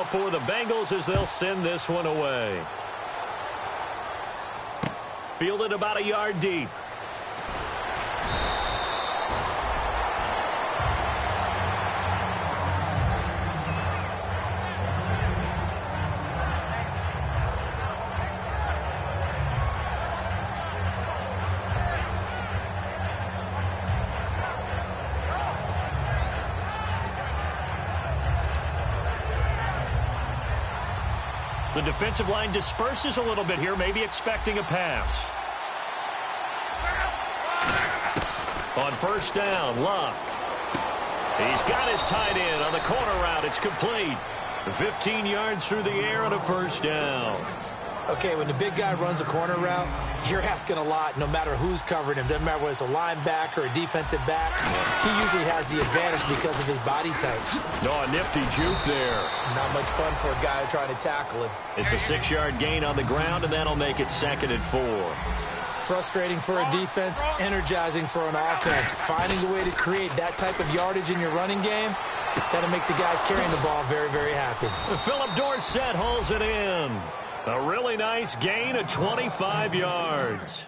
for the Bengals as they'll send this one away. Fielded about a yard deep. The defensive line disperses a little bit here, maybe expecting a pass. On first down, Luck. He's got his tight end on the corner route. It's complete. 15 yards through the air on a first down. Okay, when the big guy runs a corner route, you're asking a lot no matter who's covering him. Doesn't matter whether it's a linebacker or a defensive back. He usually has the advantage because of his body type. No, a nifty juke there. Not much fun for a guy trying to tackle him. It's a 6-yard gain on the ground, and that'll make it 2nd and 4. Frustrating for a defense, energizing for an offense. Finding a way to create that type of yardage in your running game, that'll make the guys carrying the ball very, very happy. Philip Dorsett hauls it in. A really nice gain of 25 yards.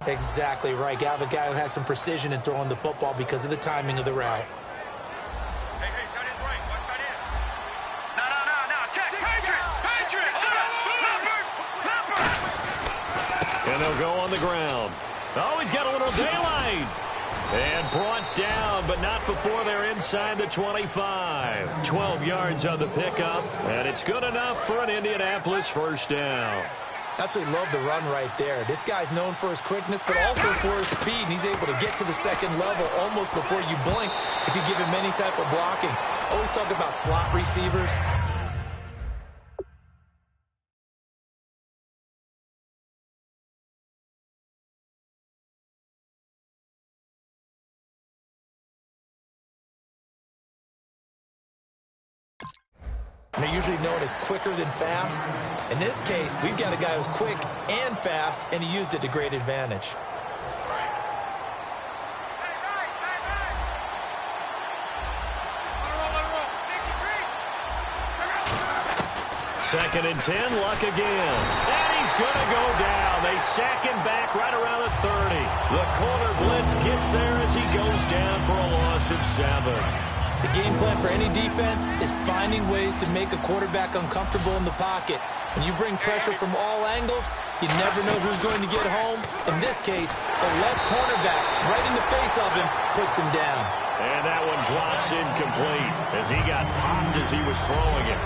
Exactly right. Got a guy who has some precision in throwing the football because of the timing of the route. Hey, tight end's right. Watch tight end. No. Check. Patriot. And they'll go on the ground. Oh, he's got a little daylight. And brought down, but not before they're inside the 25. 12 yards on the pickup, and it's good enough for an Indianapolis first down. Absolutely love the run right there. This guy's known for his quickness, but also for his speed. And he's able to get to the second level almost before you blink if you give him any type of blocking. Always talk about slot receivers. And they're usually known as quicker than fast. In this case, we've got a guy who's quick and fast, and he used it to great advantage. Second and 10, Luck again. And he's going to go down. They sack him back right around the 30. The corner blitz gets there as he goes down for a loss of 7. The game plan for any defense is finding ways to make a quarterback uncomfortable in the pocket. When you bring pressure from all angles, you never know who's going to get home. In this case, the left cornerback right in the face of him puts him down. And that one drops incomplete as he got popped as he was throwing it.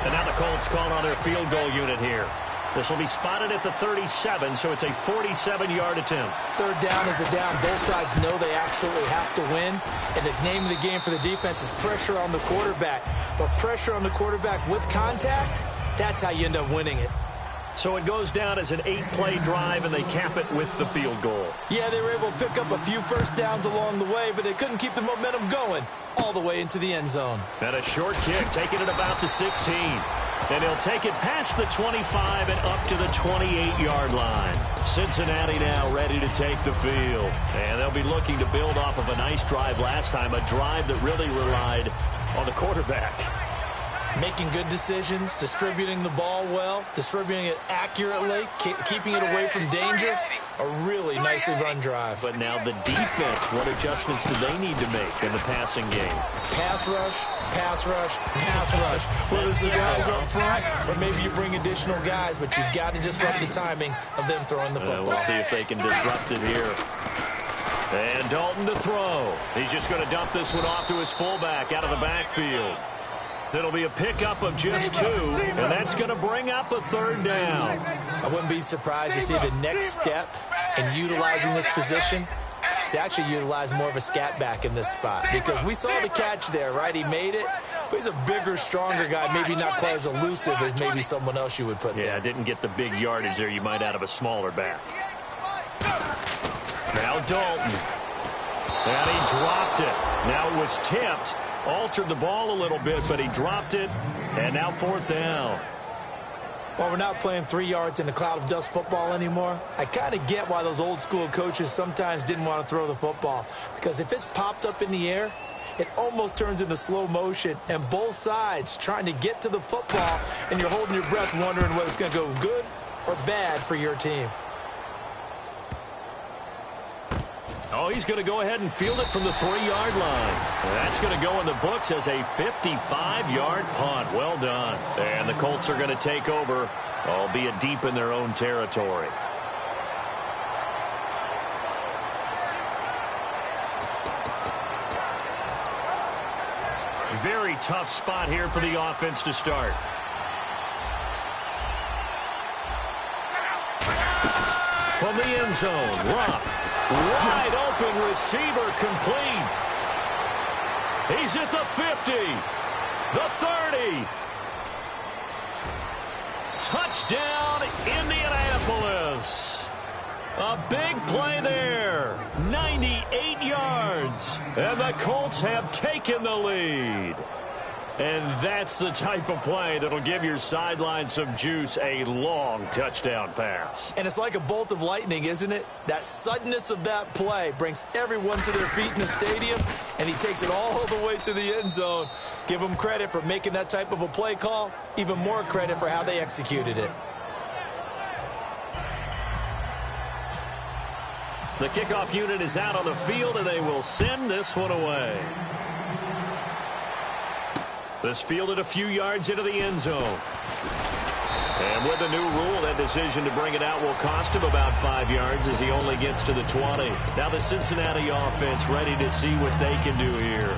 And now the Colts call on their field goal unit here. This will be spotted at the 37, so it's a 47-yard attempt. Third down is a down. Both sides know they absolutely have to win. And the name of the game for the defense is pressure on the quarterback. But pressure on the quarterback with contact, that's how you end up winning it. So it goes down as an 8-play drive, and they cap it with the field goal. Yeah, they were able to pick up a few first downs along the way, but they couldn't keep the momentum going all the way into the end zone. And a short kick, taking it about the 16. And he'll take it past the 25 and up to the 28-yard line. Cincinnati now ready to take the field. And they'll be looking to build off of a nice drive last time, a drive that really relied on the quarterback. Making good decisions, distributing the ball well, distributing it accurately, keeping it away from danger. A really nicely run drive. But now the defense, what adjustments do they need to make in the passing game? Pass rush, pass rush, pass rush. Whether it's the guys up front or maybe you bring additional guys, but you've got to disrupt the timing of them throwing the football. We'll see if they can disrupt it here. And Dalton to throw. He's just going to dump this one off to his fullback out of the backfield. It'll be a pickup of just 2, and that's going to bring up a third down. I wouldn't be surprised to see the next step in utilizing this position is to actually utilize more of a scat back in this spot, because we saw the catch there, right? He made it, but he's a bigger, stronger guy, maybe not quite as elusive as maybe someone else you would put there. Yeah, didn't get the big yardage there you might out of a smaller back. Now Dalton. And he dropped it. Now it was tipped. Altered the ball a little bit, but he dropped it. And now 4th down. While we're not playing 3 yards in a cloud of dust football anymore, I kind of get why those old school coaches sometimes didn't want to throw the football. Because if it's popped up in the air, it almost turns into slow motion, and both sides trying to get to the football, and you're holding your breath wondering whether it's going to go good or bad for your team. Oh, he's going to go ahead and field it from the 3-yard line. That's going to go in the books as a 55-yard punt. Well done. And the Colts are going to take over, albeit deep in their own territory. Very tough spot here for the offense to start. From the end zone, Rupp. Wide open receiver complete. He's at the 50, the 30. Touchdown, Indianapolis. A big play there. 98 yards. And the Colts have taken the lead. And that's the type of play that'll give your sideline some juice, a long touchdown pass. And it's like a bolt of lightning, isn't it? That suddenness of that play brings everyone to their feet in the stadium, and he takes it all the way to the end zone. Give him credit for making that type of a play call, even more credit for how they executed it. The kickoff unit is out on the field, and they will send this one away. This fielded a few yards into the end zone. And with the new rule, that decision to bring it out will cost him about 5 yards as he only gets to the 20. Now the Cincinnati offense ready to see what they can do here.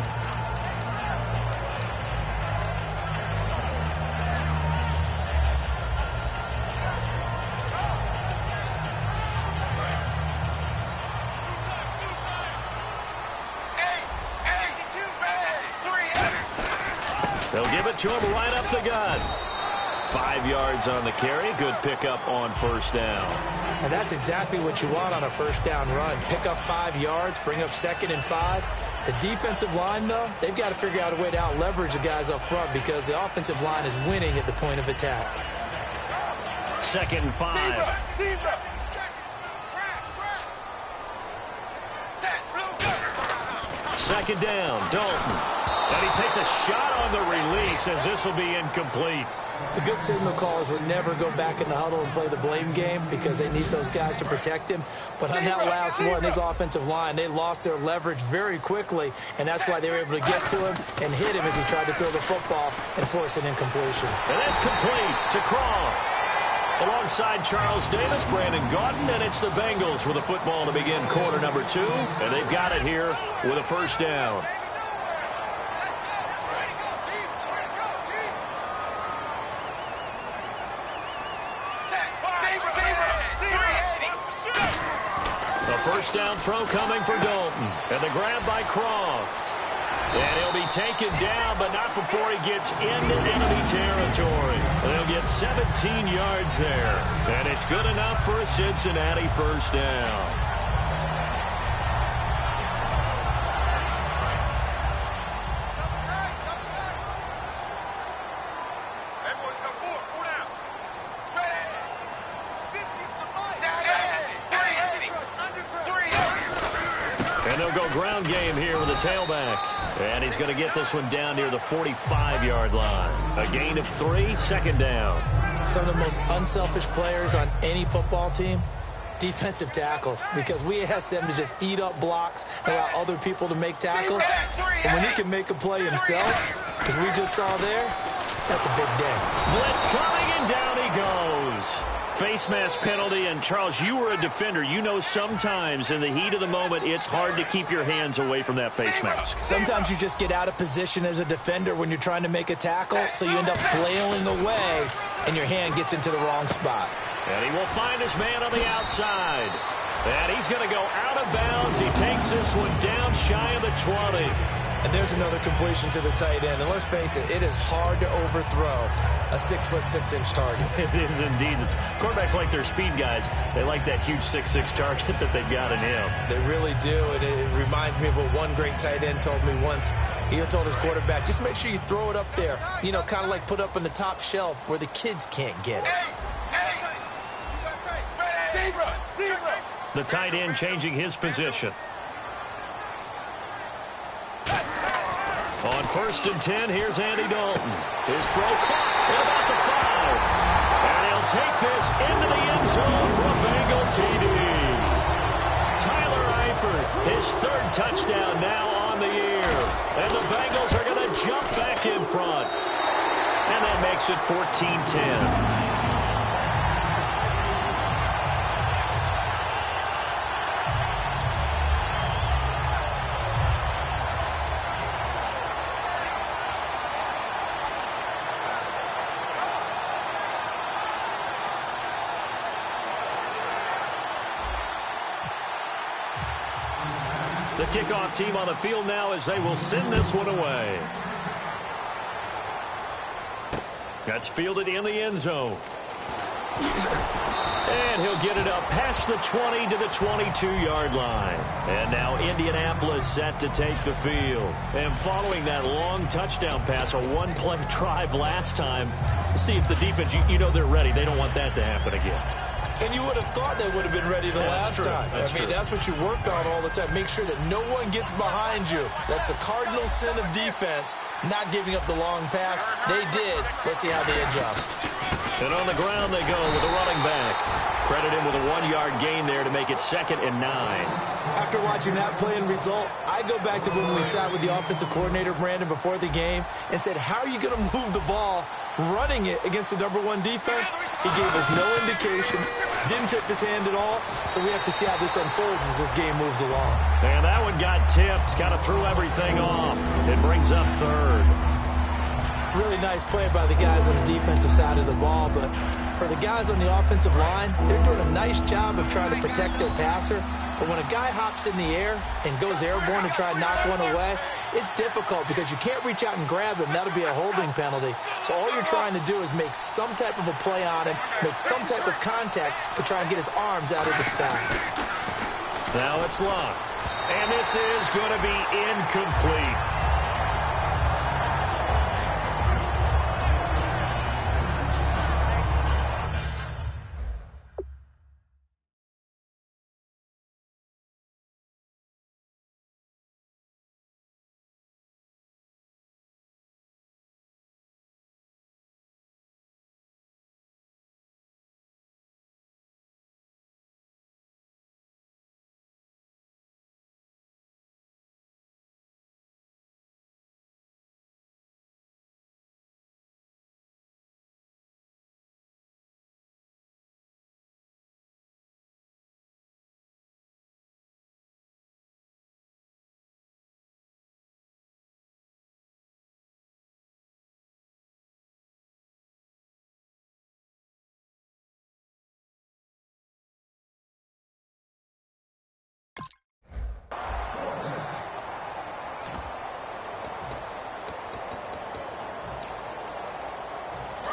They'll give it to him right up the gut. 5 yards on the carry. Good pickup on first down. And that's exactly what you want on a first down run. Pick up 5 yards, bring up 2nd and 5. The defensive line, though, they've got to figure out a way to out-leverage the guys up front because the offensive line is winning at the point of attack. 2nd and 5. Second down, Dalton. And he takes a shot on the release as this will be incomplete. The good signal callers would never go back in the huddle and play the blame game because they need those guys to protect him. But on that last one, his offensive line, they lost their leverage very quickly, and that's why they were able to get to him and hit him as he tried to throw the football and force an incompletion. And that's complete to Croft. Alongside Charles Davis, Brandon Gaudin, and it's the Bengals with a football to begin quarter number 2. And they've got it here with a first down. First down throw coming for Dalton. And the grab by Croft. And he'll be taken down, but not before he gets into enemy territory. They'll get 17 yards there. And it's good enough for a Cincinnati first down. Ground game here with a tailback. And he's going to get this one down near the 45-yard line. A gain of 3, 2nd down. Some of the most unselfish players on any football team, defensive tackles, because we ask them to just eat up blocks and allow other people to make tackles. And when he can make a play himself, as we just saw there, that's a big day. Blitz coming, and down he goes. Face mask penalty, and Charles, you were a defender. You know sometimes in the heat of the moment, it's hard to keep your hands away from that face mask. Sometimes you just get out of position as a defender when you're trying to make a tackle, so you end up flailing away, and your hand gets into the wrong spot. And he will find his man on the outside. And he's going to go out of bounds. He takes this one down shy of the 20. And there's another completion to the tight end. And let's face it, it is hard to overthrow a 6'6" target. It is indeed. Quarterbacks like their speed guys. They like that huge 6'6" target that they've got in him. They really do, and it reminds me of what one great tight end told me once. He told his quarterback, just make sure you throw it up there, you know, kind of like put up on the top shelf where the kids can't get it. The tight end changing his position. On 1st and 10, here's Andy Dalton. His throw caught at about the 5. And he'll take this into the end zone for a Bengal TD. Tyler Eifert, his 3rd touchdown now on the year. And the Bengals are going to jump back in front. And that makes it 14-10. The kickoff team on the field now as they will send this one away. That's fielded in the end zone. And he'll get it up past the 20 to the 22-yard line. And now Indianapolis set to take the field. And following that long touchdown pass, a one-play drive last time, see if the defense, you know they're ready. They don't want that to happen again. And you would have thought they would have been ready the last time. I mean, that's what you work on all the time. Make sure that no one gets behind you. That's the cardinal sin of defense, not giving up the long pass. They did. Let's see how they adjust. And on the ground they go with the running back. Credit him with a 1-yard gain there to make it 2nd and 9. After watching that play and result, I go back to when we sat with the offensive coordinator, Brandon, before the game and said, how are you going to move the ball running it against the #1 defense? He gave us no indication, didn't tip his hand at all, so we have to see how this unfolds as this game moves along. And that one got tipped, kind of threw everything off. It brings up 3rd. Really nice play by the guys on the defensive side of the ball, but for the guys on the offensive line, they're doing a nice job of trying to protect their passer. But when a guy hops in the air and goes airborne to try and knock one away, it's difficult because you can't reach out and grab him. That'll be a holding penalty. So all you're trying to do is make some type of a play on him, make some type of contact to try and get his arms out of the sky. Now it's Luck. And this is going to be incomplete.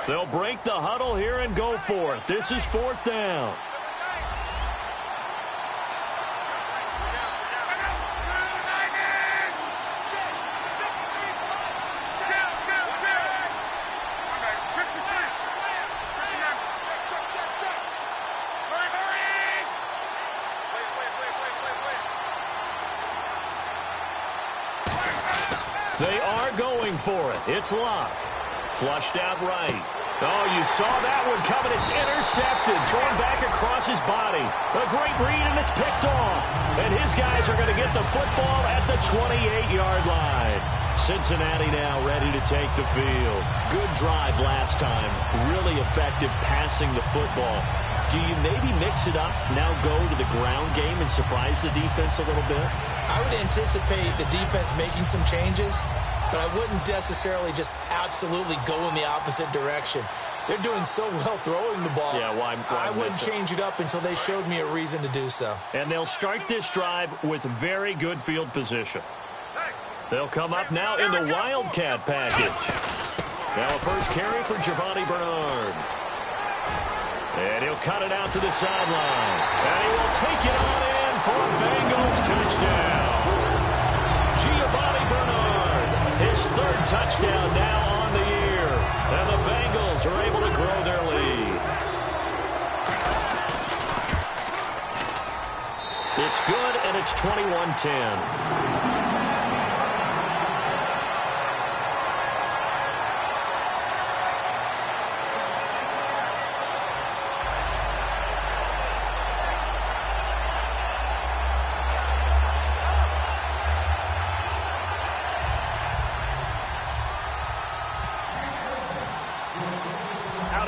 They'll break the huddle here and go for it. This is 4th down. They are going for it. It's Luck. Flushed out right. Oh, you saw that one coming. It's intercepted. Thrown back across his body. A great read, and it's picked off. And his guys are going to get the football at the 28-yard line. Cincinnati now ready to take the field. Good drive last time. Really effective passing the football. Do you maybe mix it up, now go to the ground game and surprise the defense a little bit? I would anticipate the defense making some changes, but I wouldn't necessarily just absolutely go in the opposite direction. They're doing so well throwing the ball. Yeah, why I wouldn't change it up until they showed me a reason to do so. And they'll start this drive with very good field position. They'll come up now in the Wildcat package. Now a first carry for Giovanni Bernard. And he'll cut it out to the sideline. And he will take it on in for a Bengals touchdown. Giovanni Bernard, his third touchdown now on the year. And the Bengals are able to grow their lead. It's good, and it's 21-10.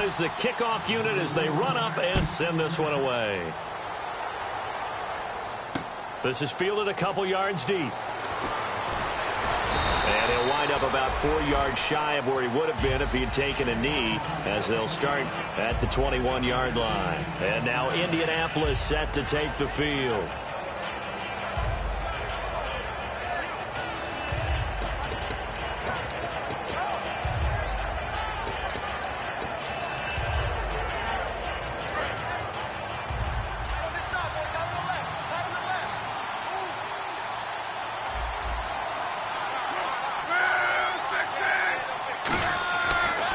Is the kickoff unit as they run up and send this one away. This is fielded a couple yards deep. And he'll wind up about 4 yards shy of where he would have been if he had taken a knee, as they'll start at the 21-yard line. And now Indianapolis set to take the field.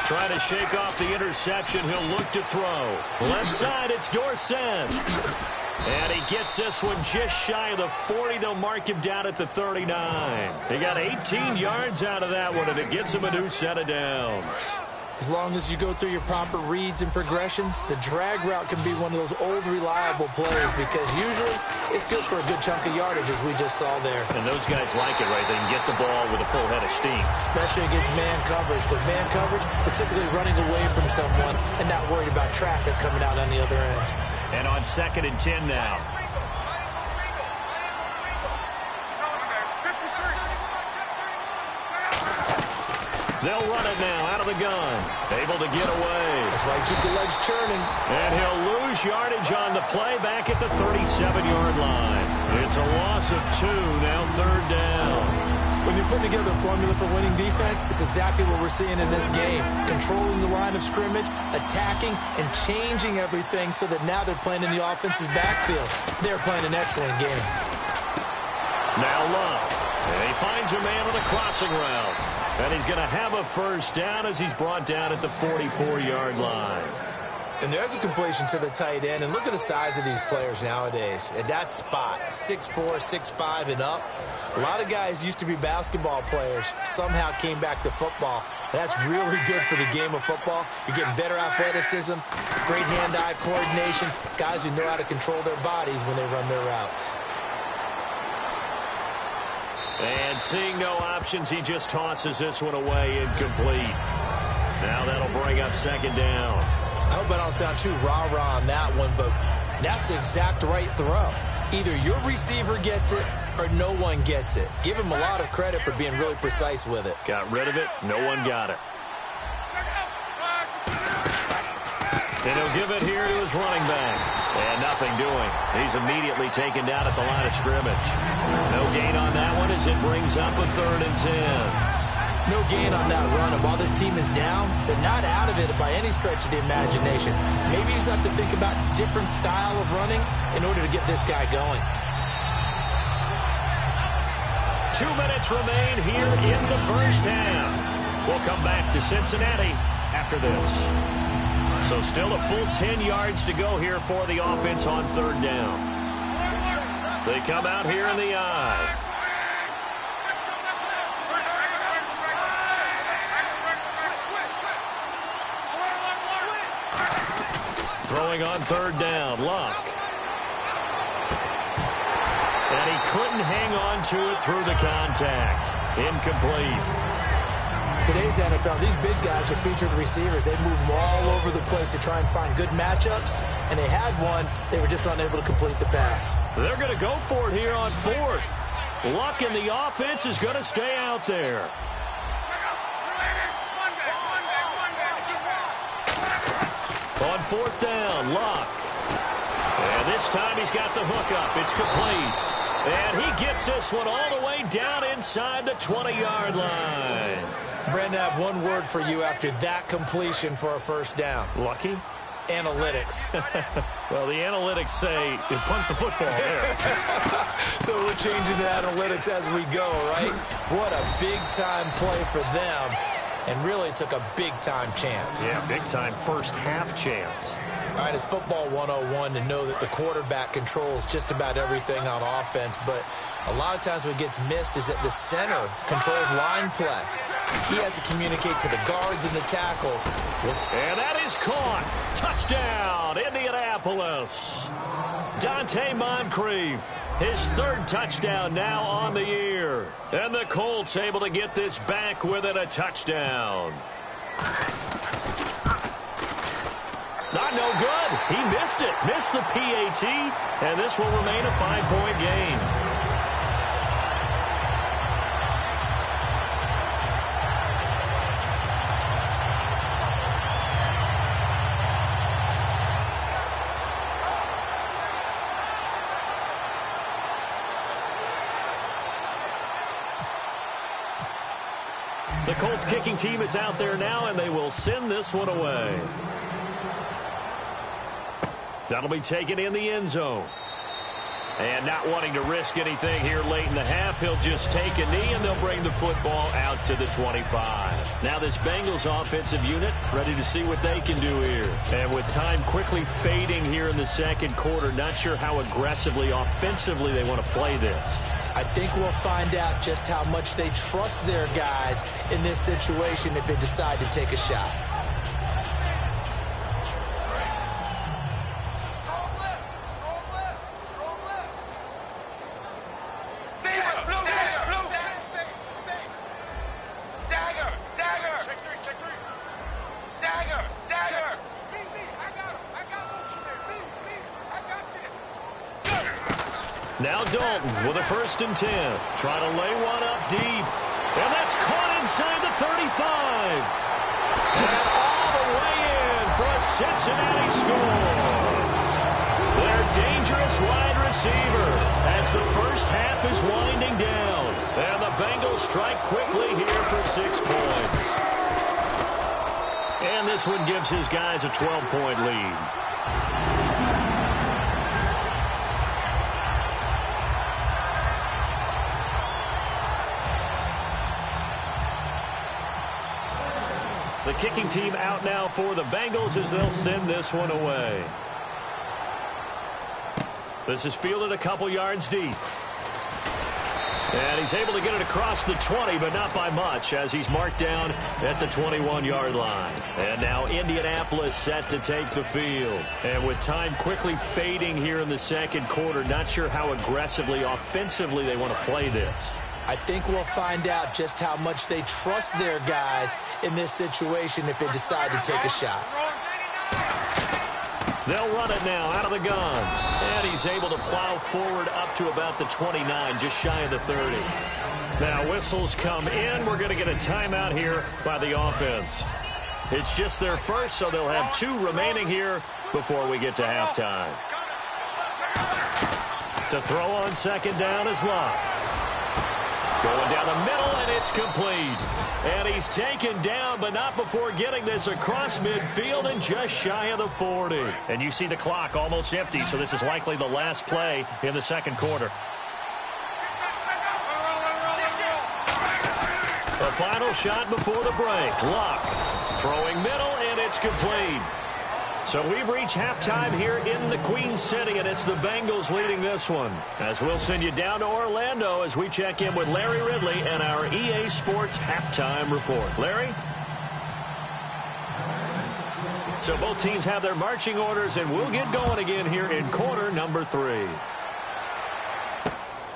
Trying to shake off the interception. He'll look to throw. Left side, it's Dorsett. And he gets this one just shy of the 40. They'll mark him down at the 39. He got 18 yards out of that one, and it gets him a new set of downs. As long as you go through your proper reads and progressions, the drag route can be one of those old reliable plays because usually it's good for a good chunk of yardage, as we just saw there. And those guys like it, right? They can get the ball with a full head of steam. Especially against man coverage. But man coverage, we're typically running away from someone and not worried about traffic coming out on the other end. And on 2nd and 10 now. They'll run it now out of the gun. Able to get away. That's why you keep the legs churning. And he'll lose yardage on the play back at the 37-yard line. It's a loss of 2, now 3rd down. When you put together a formula for winning defense, it's exactly what we're seeing in this game. Controlling the line of scrimmage, attacking, and changing everything so that now they're playing in the offense's backfield. They're playing an excellent game. Now Luck. And he finds a man on a crossing route. And he's going to have a first down as he's brought down at the 44-yard line. And there's a completion to the tight end. And look at the size of these players nowadays. At that spot, 6'4", 6'5", and up. A lot of guys used to be basketball players, somehow came back to football. And that's really good for the game of football. You're getting better athleticism, great hand-eye coordination, guys who know how to control their bodies when they run their routes. And seeing no options, he just tosses this one away incomplete. Now that'll bring up 2nd down. I hope I don't sound too rah-rah on that one, but that's the exact right throw. Either your receiver gets it or no one gets it. Give him a lot of credit for being really precise with it. Got rid of it. No one got it. And he'll give it here to his running back. And nothing doing. He's immediately taken down at the line of scrimmage. No gain on that one as it brings up a 3rd and 10. No gain on that run. And while this team is down, they're not out of it by any stretch of the imagination. Maybe you just have to think about a different style of running in order to get this guy going. 2 minutes remain here in the first half. We'll come back to Cincinnati after this. So still a full 10 yards to go here for the offense on 3rd down. They come out here in the I. Throwing on 3rd down, Luck. And he couldn't hang on to it through the contact. Incomplete. Today's NFL, these big guys are featured receivers. They move all over the place to try and find good matchups, and they had one. They were just unable to complete the pass. They're going to go for it here on 4th. Luck in the offense is going to stay out there. On 4th down, Luck. And this time he's got the hook up. It's complete. And he gets this one all the way down inside the 20-yard line. Brandon, I have one word for you after that completion for a first down. Lucky? Analytics. Well, the analytics say you punt the football there. So we're changing the analytics as we go, right? What a big-time play for them, and really took a big-time chance. Yeah, big-time first-half chance. All right, it's football 101 to know that the quarterback controls just about everything on offense, but a lot of times what gets missed is that the center controls line play. He has to communicate to the guards and the tackles. And that is caught. Touchdown, Indianapolis. Dante Moncrief, his third touchdown now on the year. And the Colts able to get this back within a touchdown. Not no good. He missed it. Missed the PAT, and this will remain a 5-point game. The Colts kicking team is out there now, and they will send this one away. That'll be taken in the end zone. And not wanting to risk anything here late in the half, he'll just take a knee, and they'll bring the football out to the 25. Now this Bengals offensive unit ready to see what they can do here. And with time quickly fading here in the second quarter, not sure how aggressively, offensively they want to play this. I think we'll find out just how much they trust their guys in this situation if they decide to take a shot. Now Dalton with a 1st and 10. Trying to lay one up deep. And that's caught inside the 35. And all the way in for a Cincinnati score. Their dangerous wide receiver as the first half is winding down. And the Bengals strike quickly here for 6 points. And this one gives his guys a 12-point lead. The kicking team out now for the Bengals as they'll send this one away. This is fielded a couple yards deep. And he's able to get it across the 20, but not by much, as he's marked down at the 21-yard line. And now Indianapolis set to take the field. And with time quickly fading here in the second quarter, not sure how aggressively, offensively they want to play this. I think we'll find out just how much they trust their guys in this situation if they decide to take a shot. They'll run it now out of the gun. And he's able to plow forward up to about the 29, just shy of the 30. Now whistles come in. We're going to get a timeout here by the offense. It's just their first, so they'll have 2 remaining here before we get to halftime. To throw on second down is Locke. Going down the middle, and it's complete. And he's taken down, but not before getting this across midfield and just shy of the 40. And you see the clock almost empty, so this is likely the last play in the second quarter. The final shot before the break. Locke throwing middle, and it's complete. So we've reached halftime here in the Queen City, and it's the Bengals leading this one. As we'll send you down to Orlando as we check in with Larry Ridley and our EA Sports halftime report. Larry? So both teams have their marching orders, and we'll get going again here in quarter number 3.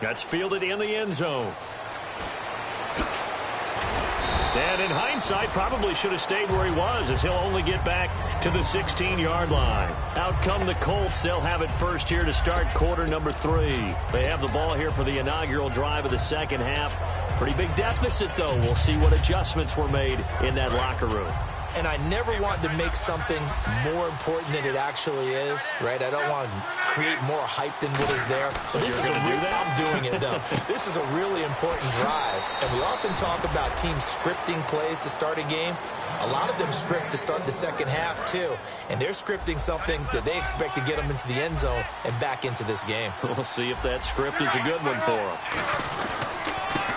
That's fielded in the end zone. And in hindsight, probably should have stayed where he was, as he'll only get back to the 16-yard line. Out come the Colts. They'll have it first here to start quarter number 3. They have the ball here for the inaugural drive of the second half. Pretty big deficit, though. We'll see what adjustments were made in that locker room. And I never want to make something more important than it actually is, right? I don't want to create more hype than what is there. But this is I'm doing it, though. This is a really important drive. And we often talk about teams scripting plays to start a game. A lot of them script to start the second half, too. And they're scripting something that they expect to get them into the end zone and back into this game. We'll see if that script is a good one for them.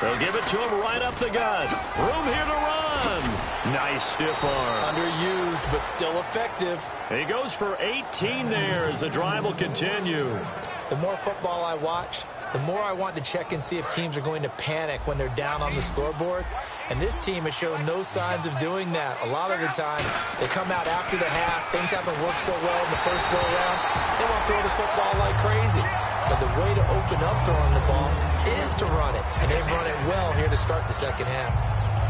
They'll give it to him right up the gut. Room here to run. Nice stiff arm. Underused, but still effective. He goes for 18 there as the drive will continue. The more football I watch, the more I want to check and see if teams are going to panic when they're down on the scoreboard. And this team has shown no signs of doing that. A lot of the time, they come out after the half. Things haven't worked so well in the first go-around. They want to throw the football like crazy. But the way to open up throwing the ball is to run it. And they've run it well here to start the second half.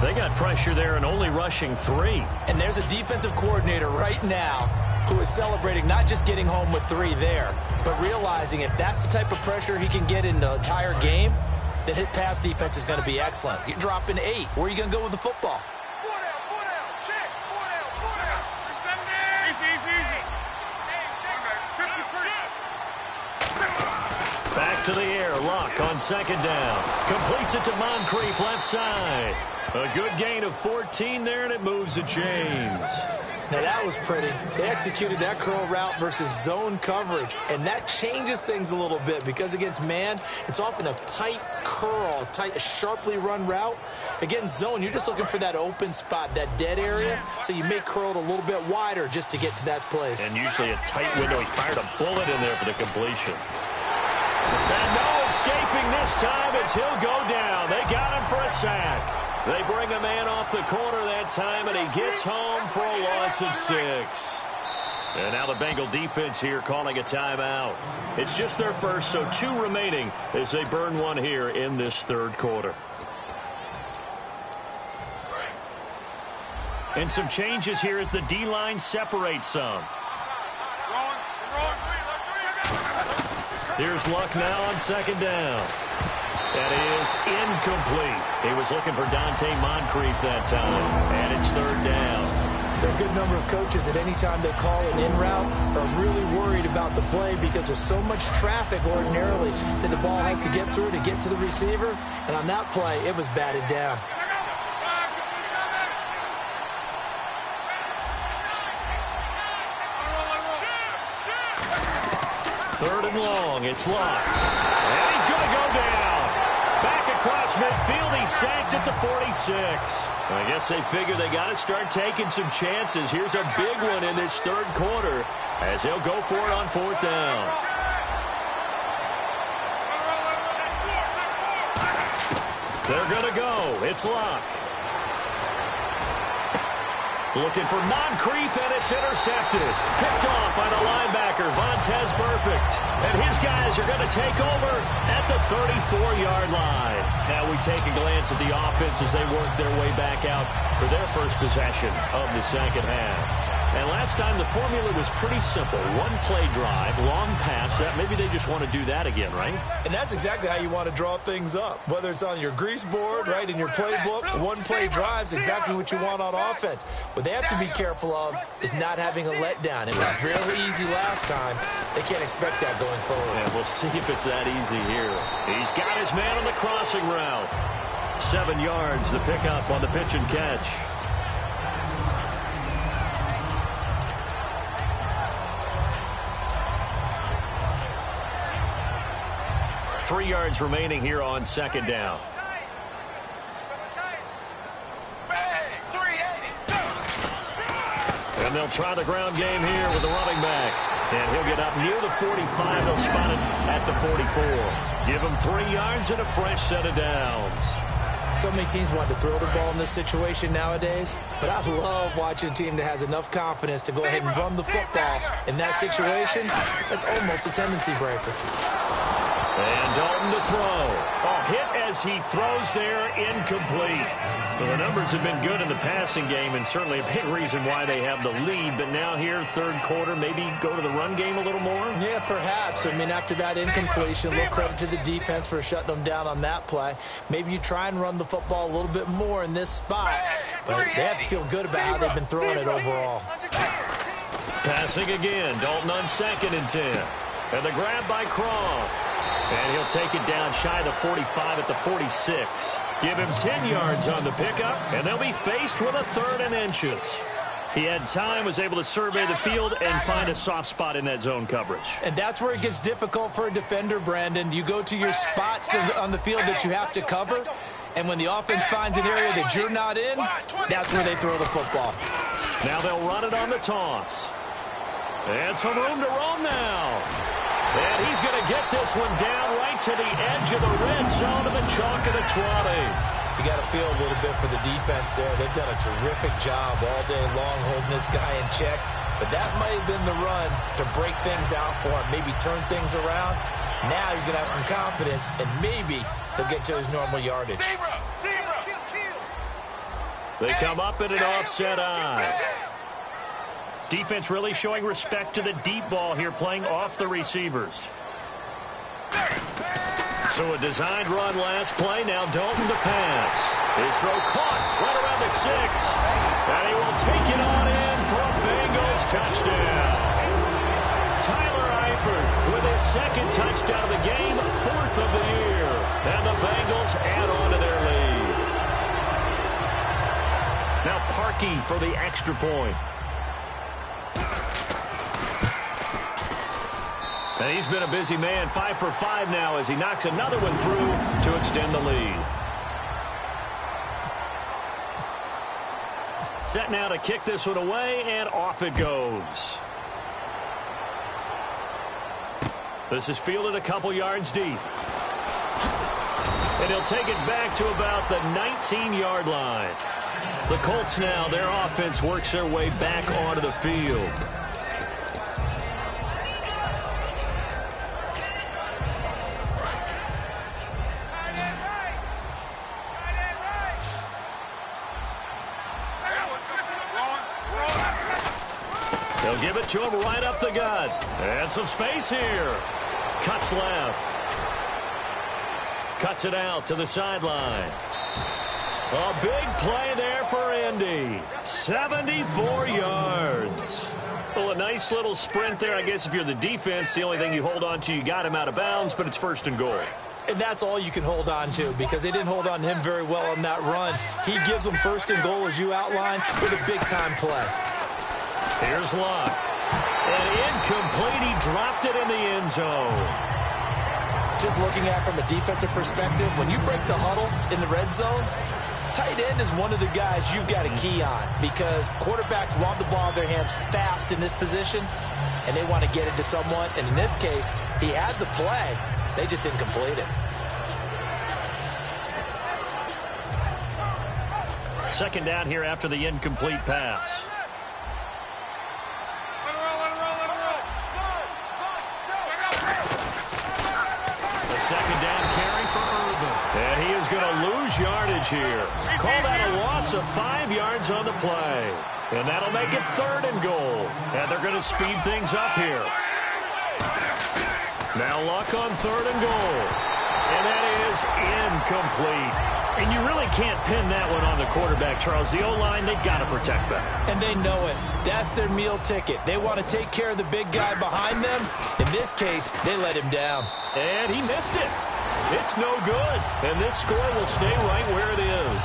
They got pressure there and only rushing 3. And there's a defensive coordinator right now who is celebrating not just getting home with 3 there, but realizing if that's the type of pressure he can get in the entire game, then his pass defense is going to be excellent. You're dropping 8. Where are you going to go with the football? Check. Easy. Back to the air. Luck on second down. Completes it to Moncrief left side. A good gain of 14 there, and it moves the chains. Now, that was pretty. They executed that curl route versus zone coverage, and that changes things a little bit because against man, it's often a tight curl, a sharply run route. Against zone, you're just looking for that open spot, that dead area, so you may curl it a little bit wider just to get to that place. And usually a tight window. He fired a bullet in there for the completion. And no escaping this time as he'll go down. They got him for a sack. They bring a man off the corner that time, and he gets home for a loss of 6. And now the Bengal defense here calling a timeout. It's just their first, so 2 remaining as they burn one here in this third quarter. And some changes here as the D-line separates some. Here's Luck now on second down. That is incomplete. He was looking for Dante Moncrief that time, and it's third down. There are a good number of coaches that any time they call an in route are really worried about the play because there's so much traffic ordinarily that the ball has to get through to get to the receiver. And on that play, it was batted down. Third and long. It's Luck. And he's going to go down. Back across midfield. He's sacked at the 46. I guess they figure they got to start taking some chances. Here's a big one in this third quarter as he'll go for it on fourth down. They're going to go. It's Luck. Looking for Moncrief, and it's intercepted. Picked off by the linebacker, Vontaze Burfict. And his guys are going to take over at the 34-yard line. Now we take a glance at the offense as they work their way back out for their first possession of the second half. And last time the formula was pretty simple. One play drive, long pass. That maybe they just want to do that again, right? And that's exactly how you want to draw things up. Whether it's on your grease board, right, in your playbook, one play drive is exactly what you want on offense. What they have to be careful of is not having a letdown. It was really easy last time. They can't expect that going forward. And we'll see if it's that easy here. He's got his man on the crossing route. 7 yards, the pickup on the pitch and catch. Three yards remaining here on second down. And they'll try the ground game here with the running back. And he'll get up near the 45. They'll spot it at the 44. Give him 3 yards and a fresh set of downs. So many teams want to throw the ball in this situation nowadays, but I love watching a team that has enough confidence to go ahead and run the football. In that situation, that's almost a tendency breaker. And Dalton to throw. A hit as he throws there, incomplete. Well, the numbers have been good in the passing game, and certainly a big reason why they have the lead. But now here, third quarter, maybe go to the run game a little more? Yeah, perhaps. I mean, after that incompletion, a little credit to the defense for shutting them down on that play. Maybe you try and run the football a little bit more in this spot. but they have to feel good about how they've been throwing it overall. Passing again. Dalton on 2nd and 10. And the grab by Croft. And he'll take it down shy of the 45 at the 46. Give him 10 yards on the pickup, and they'll be faced with a 3rd and inches. He had time, was able to survey the field and find a soft spot in that zone coverage. And that's where it gets difficult for a defender, Brandon. You go to your spots on the field that you have to cover, and when the offense finds an area that you're not in, that's where they throw the football. Now they'll run it on the toss. And some room to roam now. And he's going to get this one down right to the edge of the red zone to the chalk of the 20. You got to feel a little bit for the defense there. They've done a terrific job all day long holding this guy in check. But that might have been the run to break things out for him, maybe turn things around. Now he's going to have some confidence, and maybe he'll get to his normal yardage. They come up in an offset eye. Defense really showing respect to the deep ball here, playing off the receivers. So a designed run last play. Now Dalton to pass. His throw caught right around the 6. And he will take it on in for a Bengals touchdown. Tyler Eifert with his 2nd touchdown of the game, 4th of the year. And the Bengals add on to their lead. Now Parkey for the extra point. And he's been a busy man, 5 for 5 now as he knocks another one through to extend the lead. Set now to kick this one away, and off it goes. This is fielded a couple yards deep. And he'll take it back to about the 19-yard line. The Colts now, their offense works their way back onto the field. They'll give it to him right up the gut. And some space here. Cuts left. Cuts it out to the sideline. A big play there for Indy. 74 yards. Well, a nice little sprint there. I guess if you're the defense, the only thing you hold on to, you got him out of bounds, but it's 1st and goal. And that's all you can hold on to because they didn't hold on to him very well on that run. He gives them 1st and goal, as you outlined, with a big-time play. Here's Luck. And incomplete. He dropped it in the end zone. Just looking at it from a defensive perspective, when you break the huddle in the red zone, tight end is one of the guys you've got to key on because quarterbacks want the ball in their hands fast in this position, and they want to get it to someone. And in this case, he had the play. They just didn't complete it. 2nd down here after the incomplete pass. The 2nd down carry for Urban. And he is going to lose yardage here. Call that a loss of 5 yards on the play. And that'll make it 3rd and goal. And they're going to speed things up here. Now Luck on 3rd and goal. And that is incomplete. And you really can't pin that one on the quarterback, Charles. The O-line, they've got to protect that. And they know it. That's their meal ticket. They want to take care of the big guy behind them. In this case, they let him down. And he missed it. It's no good. And this score will stay right where it is.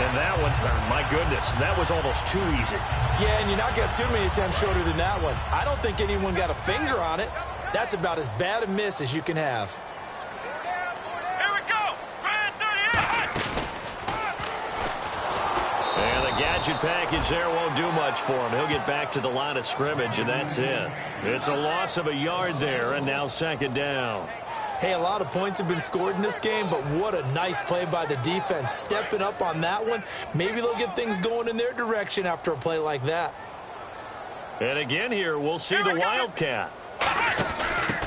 And that one, my goodness, that was almost too easy. Yeah, and you're not going to have too many attempts shorter than that one. I don't think anyone got a finger on it. That's about as bad a miss as you can have. Gadget package there won't do much for him. He'll get back to the line of scrimmage, and that's it. It's a loss of a yard there, and now 2nd down. Hey, a lot of points have been scored in this game, but what a nice play by the defense. Stepping up on that one. Maybe they'll get things going in their direction after a play like that. And again here, we'll see the Wildcat.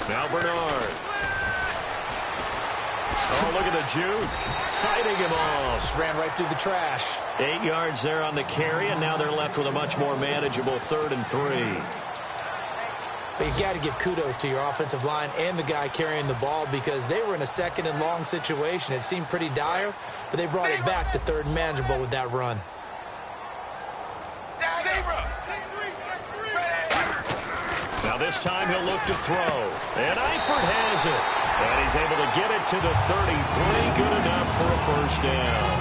Now Bernard. Oh, look at the juke. Fighting him off. Just ran right through the trash. 8 yards there on the carry, and now they're left with a much more manageable 3rd and 3. But you got to give kudos to your offensive line and the guy carrying the ball because they were in a 2nd and long situation. It seemed pretty dire, but they brought it back to 3rd and manageable with that run. Now this time he'll look to throw. And Eifert has it. And he's able to get it to the 33. Good enough for a first down.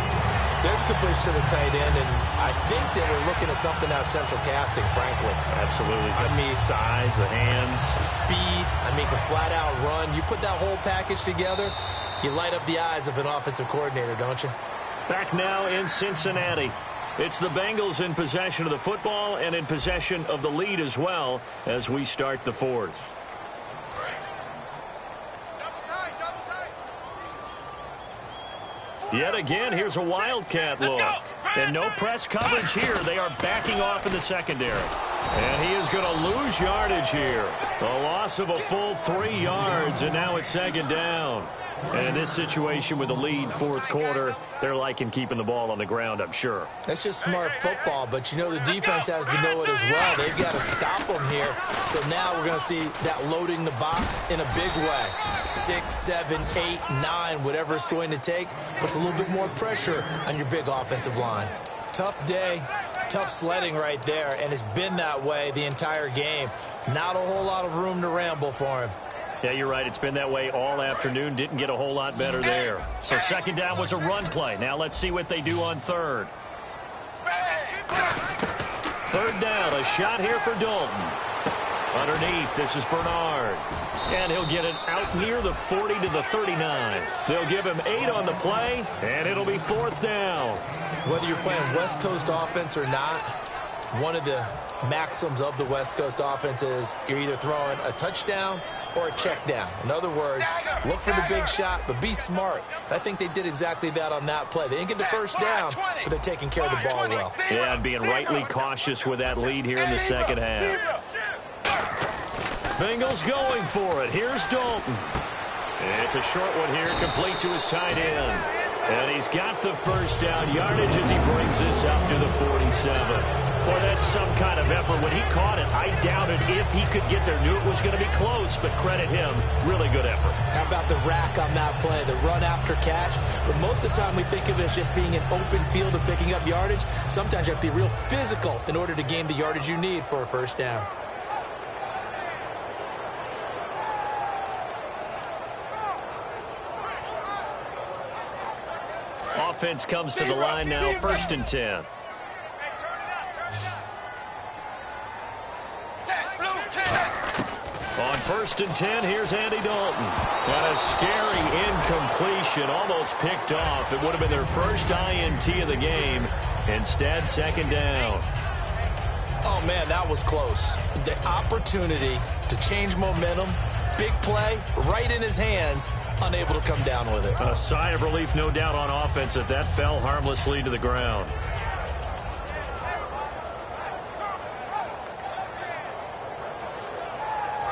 There's completion to the tight end, and I think that we're looking at something out of central casting, frankly. Absolutely. I mean, size, the hands. Speed. I mean, can flat out run. You put that whole package together, you light up the eyes of an offensive coordinator, don't you? Back now in Cincinnati. It's the Bengals in possession of the football and in possession of the lead as well as we start the fourth. Yet again, here's a wildcat look. And no press coverage here. They are backing off in the secondary. And he is going to lose yardage here. A loss of a full 3 yards, and now it's second down. And in this situation with the lead fourth quarter, they're liking keeping the ball on the ground, I'm sure. That's just smart football, but you know the defense has to know it as well. They've got to stop them here. So now we're going to see that loading the box in a big way. 6, 7, 8, 9, whatever it's going to take, puts a little bit more pressure on your big offensive line. Tough day, tough sledding right there, and it's been that way the entire game. Not a whole lot of room to ramble for him. Yeah, you're right. It's been that way all afternoon. Didn't get a whole lot better there. So second down was a run play. Now let's see what they do on third. Third down, a shot here for Dalton. Underneath, this is Bernard. And he'll get it out near the 40 to the 39. They'll give him 8 on the play, and it'll be fourth down. Whether you're playing West Coast offense or not, one of the maxims of the West Coast offense is you're either throwing a touchdown or a check down. In other words, look for the big shot, but be smart. I think they did exactly that on that play. They didn't get the first down, but they're taking care of the ball well. Yeah, and being rightly cautious with that lead here in the second half. Bengals going for it. Here's Dalton. It's a short one here, complete to his tight end. And he's got the first down yardage as he brings this up to the 47. Boy, that's some kind of effort. When he caught it, I doubted if he could get there. Knew it was going to be close, but credit him. Really good effort. How about the rack on that play, the run after catch? But most of the time we think of it as just being an open field and picking up yardage. Sometimes you have to be real physical in order to gain the yardage you need for a first down. Offense comes to the line now, first and 10. On first and 10, here's Andy Dalton. And a scary incompletion, almost picked off. It would have been their first INT of the game. Instead, second down. Oh, man, that was close. The opportunity to change momentum, big play, right in his hands, unable to come down with it. A sigh of relief, no doubt, on offense that fell harmlessly to the ground.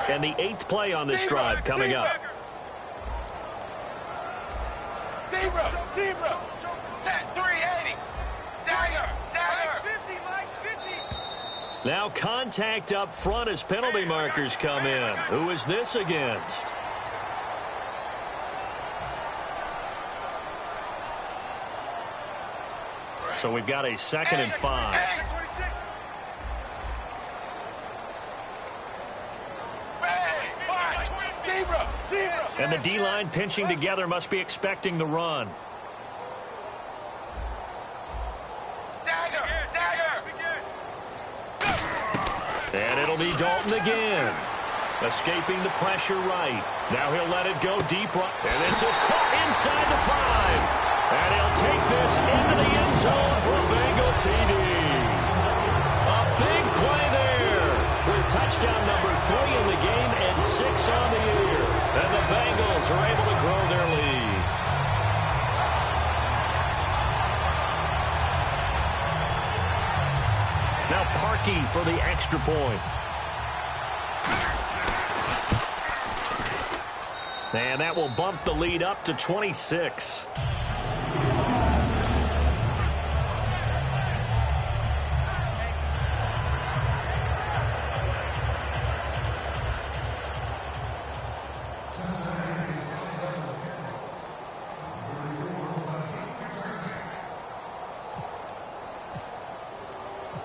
And the 8th play on this drive coming up. Zebra. Set 380. Dagger. Mike's 50. Now contact up front as penalty markers come in. Who is this against? So we've got a 2nd and 5. And the D-line pinching together, must be expecting the run. And it'll be Dalton again. Escaping the pressure right. Now he'll let it go deep right. And this is caught inside the 5. And he'll take this into the end zone for a Bengal TD. A big play there. With touchdown number 3 in the game and 6 on the year. And the Bengals are able to grow their lead. Now Parkey for the extra point. And that will bump the lead up to 26.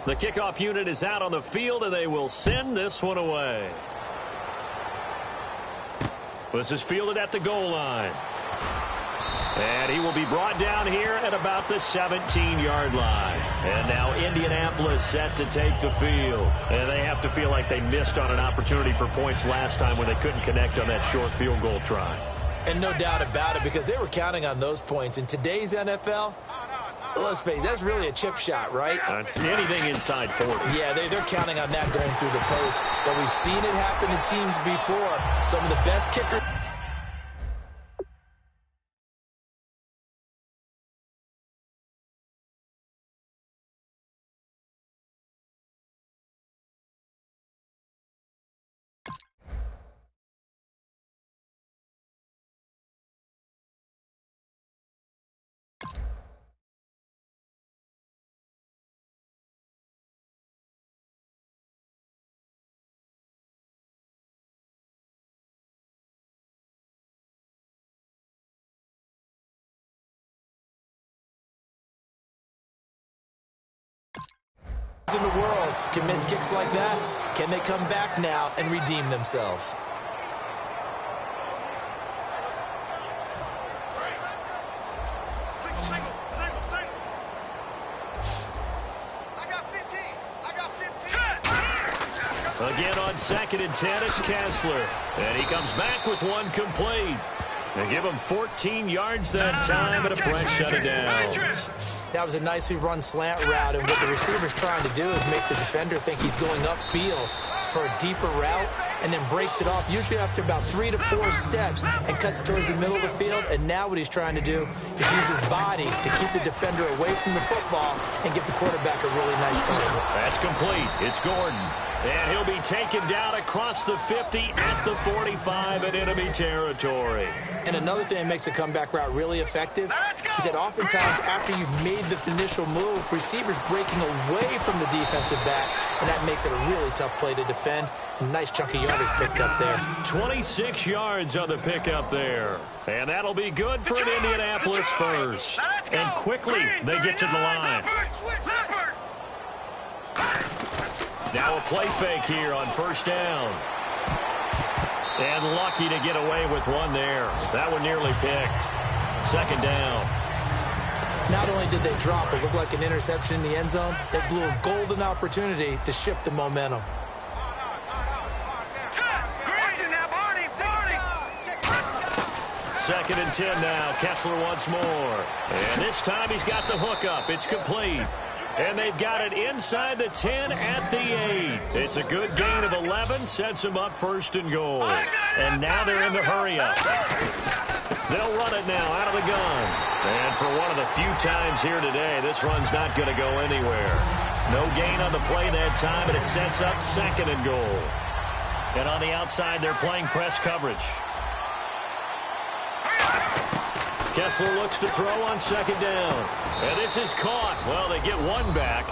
The kickoff unit is out on the field, and they will send this one away. This is fielded at the goal line. And he will be brought down here at about the 17-yard line. And now Indianapolis set to take the field. And they have to feel like they missed on an opportunity for points last time when they couldn't connect on that short field goal try. And no doubt about it, because they were counting on those points. In today's NFL, let's face it, that's really a chip shot, right? That's anything inside 40. Yeah, they're counting on that going through the post. But we've seen it happen to teams before. Some of the best kickers. In the world can miss kicks like that. Can they come back now and redeem themselves? Single. I got 15. I got 15. Again on 2nd and 10, it's Kessler. And he comes back with one complete. They give him 14 yards that time and a fresh set of downs. That was a nicely run slant route, and what the receiver's trying to do is make the defender think he's going upfield for a deeper route and then breaks it off, usually after about 3 to 4 steps, and cuts towards the middle of the field. And now what he's trying to do is use his body to keep the defender away from the football and give the quarterback a really nice target. That's complete. It's Gordon. And he'll be taken down across the 50 at the 45 in enemy territory. And another thing that makes a comeback route really effective is that oftentimes after you've made the initial move, receivers breaking away from the defensive back, and that makes it a really tough play to defend. A nice chunk of yardage picked up there. 26 yards on the pickup there. And that'll be good for an Indianapolis first. And quickly they get to the line. Now a play fake here on first down. And lucky to get away with one there. That one nearly picked. 2nd down. Not only did they drop it looked like an interception in the end zone, they blew a golden opportunity to shift the momentum. 2nd and 10 now. Kessler once more. And this time he's got the hookup. It's complete. And they've got it inside the 10 at the 8. It's a good gain of 11. Sets them up 1st and goal. And now they're in the hurry-up. They'll run it now out of the gun. And for one of the few times here today, this run's not going to go anywhere. No gain on the play that time, and it sets up 2nd and goal. And on the outside, they're playing press coverage. Kessler looks to throw on 2nd down. And this is caught. Well, they get one back.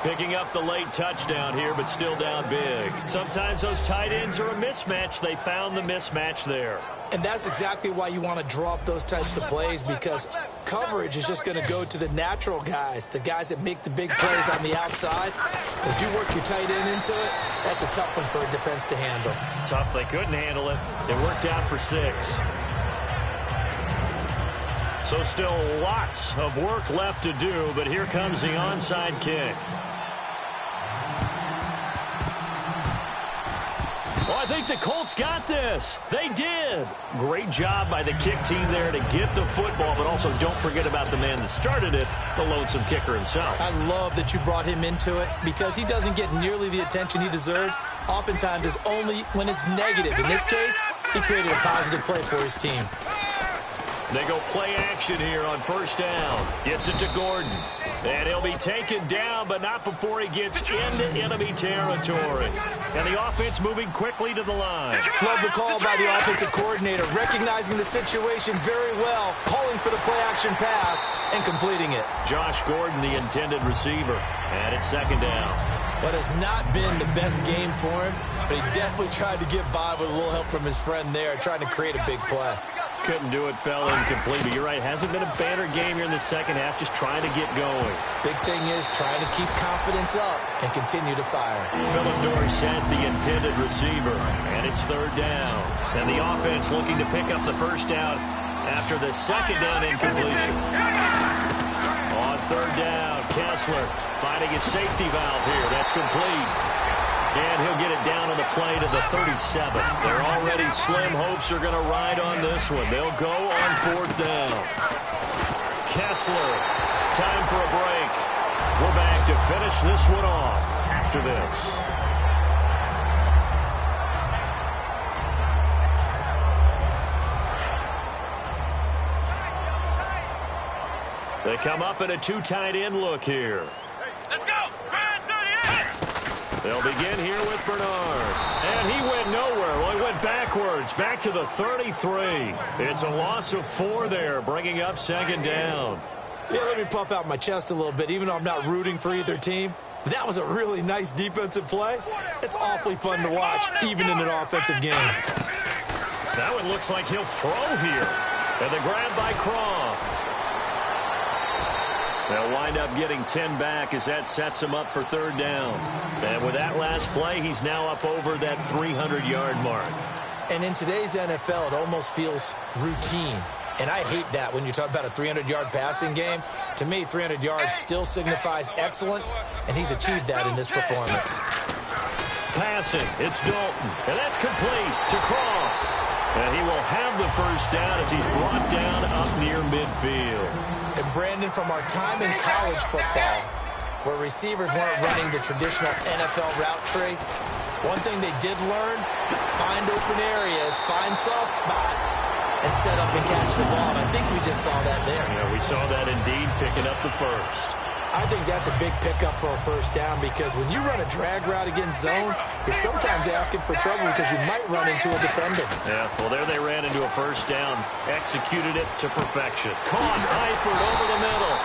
Picking up the late touchdown here, but still down big. Sometimes those tight ends are a mismatch. They found the mismatch there. And that's exactly why you want to draw up those types of plays, because coverage is just going to go to the natural guys, the guys that make the big plays on the outside. If you work your tight end into it, that's a tough one for a defense to handle. Tough. They couldn't handle it. It worked out for 6. So still lots of work left to do, but here comes the onside kick. Oh, I think the Colts got this. They did. Great job by the kick team there to get the football, but also don't forget about the man that started it, the lonesome kicker himself. I love that you brought him into it, because he doesn't get nearly the attention he deserves. Oftentimes it's only when it's negative. In this case, he created a positive play for his team. They go play action here on 1st down. Gets it to Gordon. And he'll be taken down, but not before he gets into enemy territory. And the offense moving quickly to the line. Love the call by the offensive coordinator, recognizing the situation very well, calling for the play action pass, and completing it. Josh Gordon, the intended receiver. And it's 2nd down. But it's not been the best game for him, but he definitely tried to get by with a little help from his friend there, trying to create a big play. couldn't do it, fell incomplete. But you're right, hasn't been a banner game here in the second half, just trying to get going. Big thing is trying to keep confidence up and continue to fire. Phillip Dorsett, the intended receiver, and it's third down. And the offense looking to pick up the first down after the second down incompletion. On third down, Kessler finding his safety valve here. That's complete. And he'll get it down on the play to the 37. They're already slim hopes are going to ride on this one. They'll go on fourth down. Kessler, time for a break. We're back to finish this one off after this. They come up in a two tight end look here. Let's go. They'll begin here with Bernard. And he went nowhere. Well, he went backwards, back to the 33. It's a loss of 4 there, bringing up second down. Yeah, let me puff out my chest a little bit, even though I'm not rooting for either team. That was a really nice defensive play. It's awfully fun to watch, even in an offensive game. That one looks like he'll throw here. And the grab by Croft. They'll wind up getting 10 back as that sets him up for third down. And with that last play, he's now up over that 300-yard mark. And in today's NFL, it almost feels routine. And I hate that when you talk about a 300-yard passing game. To me, 300 yards still signifies excellence, and he's achieved that in this performance. Passing, it's Dalton, and that's complete to Croft. And he will have the first down as he's brought down up near midfield. And Brandon, from our time in college football, where receivers weren't running the traditional NFL route tree, one thing they did learn, find open areas, find soft spots, and set up and catch the ball. And I think we just saw that there. Yeah, we saw that indeed, picking up the first. I think that's a big pickup for a first down because when you run a drag route against zone, you're sometimes asking for trouble because you might run into a defender. Yeah, well, there they ran into a first down, executed it to perfection. Caught Eifert over the middle,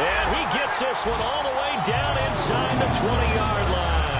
and he gets this one all the way down inside the 20-yard line.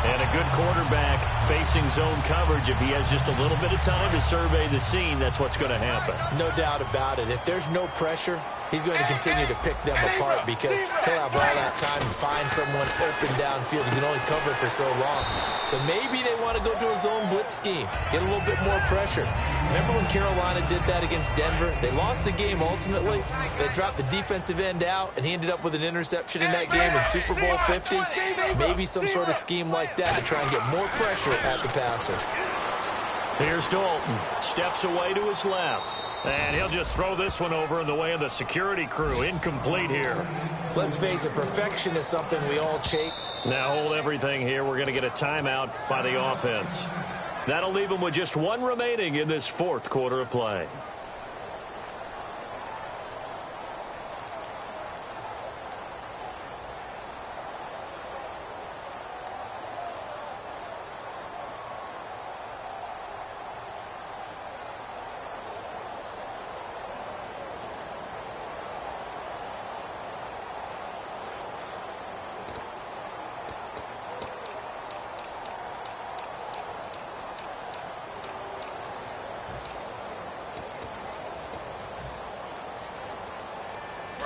And a good quarterback facing zone coverage. If he has just a little bit of time to survey the scene, that's what's going to happen. No doubt about it. If there's no pressure, he's going to continue to pick them apart because he'll have all that time to find someone open downfield. He can only cover for so long. So maybe they want to go to a zone blitz scheme, get a little bit more pressure. Remember when Carolina did that against Denver? They lost the game ultimately. They dropped the defensive end out, and he ended up with an interception in that game in Super Bowl 50. Maybe some sort of scheme like that to try and get more pressure at the passer. Here's Dalton. Steps away to his left. And he'll just throw this one over in the way of the security crew. Incomplete here. Let's face it, perfection is something we all chase. Now hold everything here. We're going to get a timeout by the offense. That'll leave them with just one remaining in this fourth quarter of play.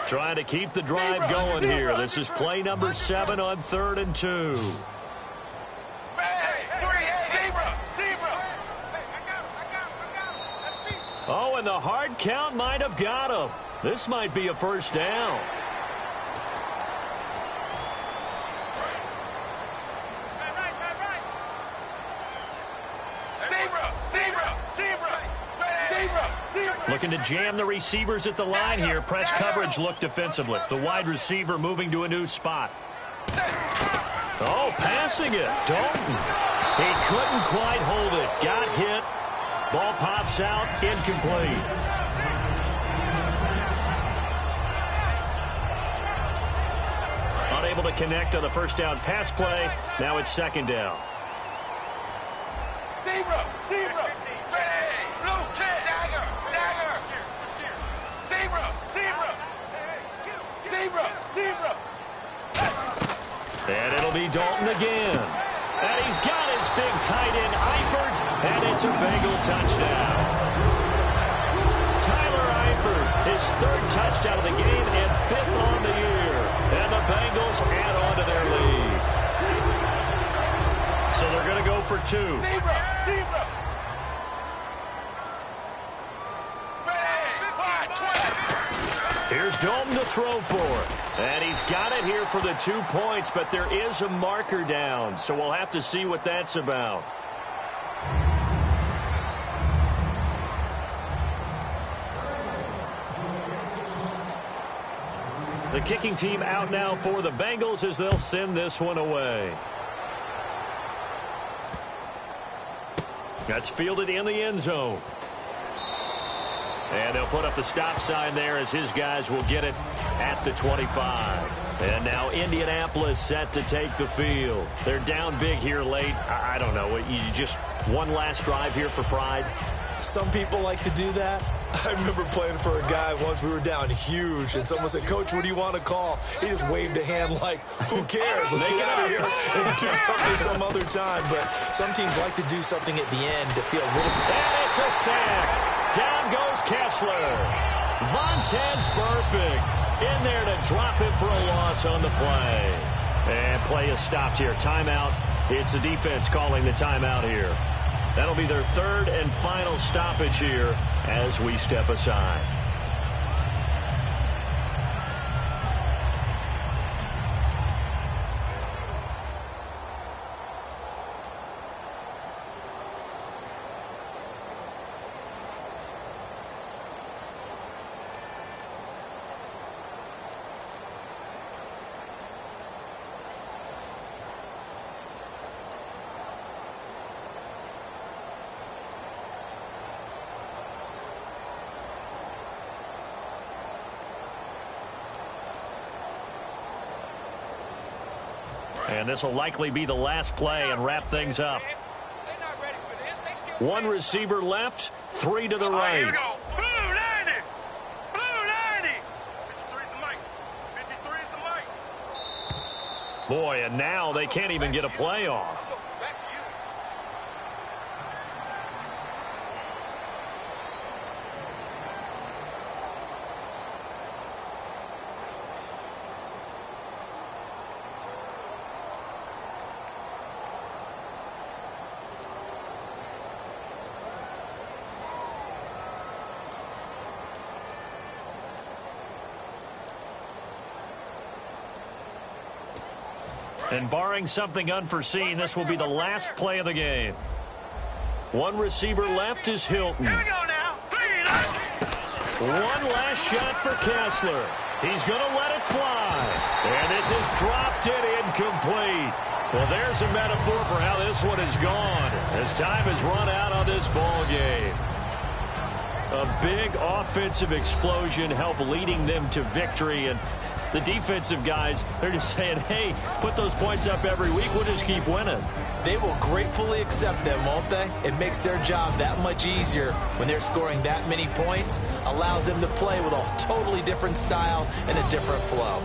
Trying to keep the drive going here. This is play number 7 on 3rd and 2. Oh, and the hard count might have got him. This might be a first down. Looking to jam the receivers at the line here. Press coverage look defensively. The wide receiver moving to a new spot. Oh, passing it. Dalton. He couldn't quite hold it. Got hit. Ball pops out. Incomplete. Unable to connect on the first down pass play. Now it's second down. And it'll be Dalton again. And he's got his big tight end, Eifert, and it's a Bengal touchdown. touchdown of the game and 5th on the year. And the Bengals add on to their lead. So they're going to go for 2. Zebra. Here's Dalton to throw for. And he's got it here for the 2 points, but there is a marker down, so we'll have to see what that's about. The kicking team out now for the Bengals as they'll send this one away. That's fielded in the end zone. And they'll put up the stop sign there as his guys will get it at the 25. And now Indianapolis set to take the field. They're down big here late. I don't know. You just one last drive here for pride? Some people like to do that. I remember playing for a guy once. We were down huge, and someone said, "Coach, what do you want to call?" He just waved a hand like, "Who cares? Let's get out of here and do something some other time." But some teams like to do something at the end to feel a little. And it's a sack. Down goes Kessler. Vontez perfect. In there to drop him for a loss on the play. And play is stopped here. Timeout. It's the defense calling the timeout here. That'll be their 3rd and final stoppage here as we step aside. And this will likely be the last play and wrap things up. One receiver left, 3 to the right. Here we go. Blue 90. Blue 90. 53 is the mic. 53 is the mic. Boy, and now they can't even get a play off. Back to you. And barring something unforeseen, this will be the last play of the game. One receiver left is Hilton. Here we go now. One last shot for Kessler. He's going to let it fly. And this is dropped it incomplete. Well, there's a metaphor for how this one is gone as time has run out on this ball game. A big offensive explosion helped leading them to victory, and the defensive guys, they're just saying, hey, put those points up every week. We'll just keep winning. They will gratefully accept them, won't they? It makes their job that much easier when they're scoring that many points. Allows them to play with a totally different style and a different flow.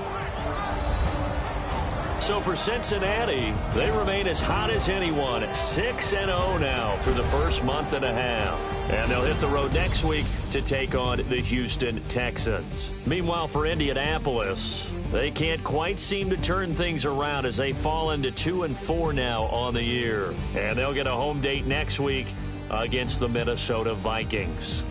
So for Cincinnati, they remain as hot as anyone, 6-0 now through the first month and a half. And they'll hit the road next week to take on the Houston Texans. Meanwhile, for Indianapolis, they can't quite seem to turn things around as they fall into 2-4 now on the year. And they'll get a home date next week against the Minnesota Vikings.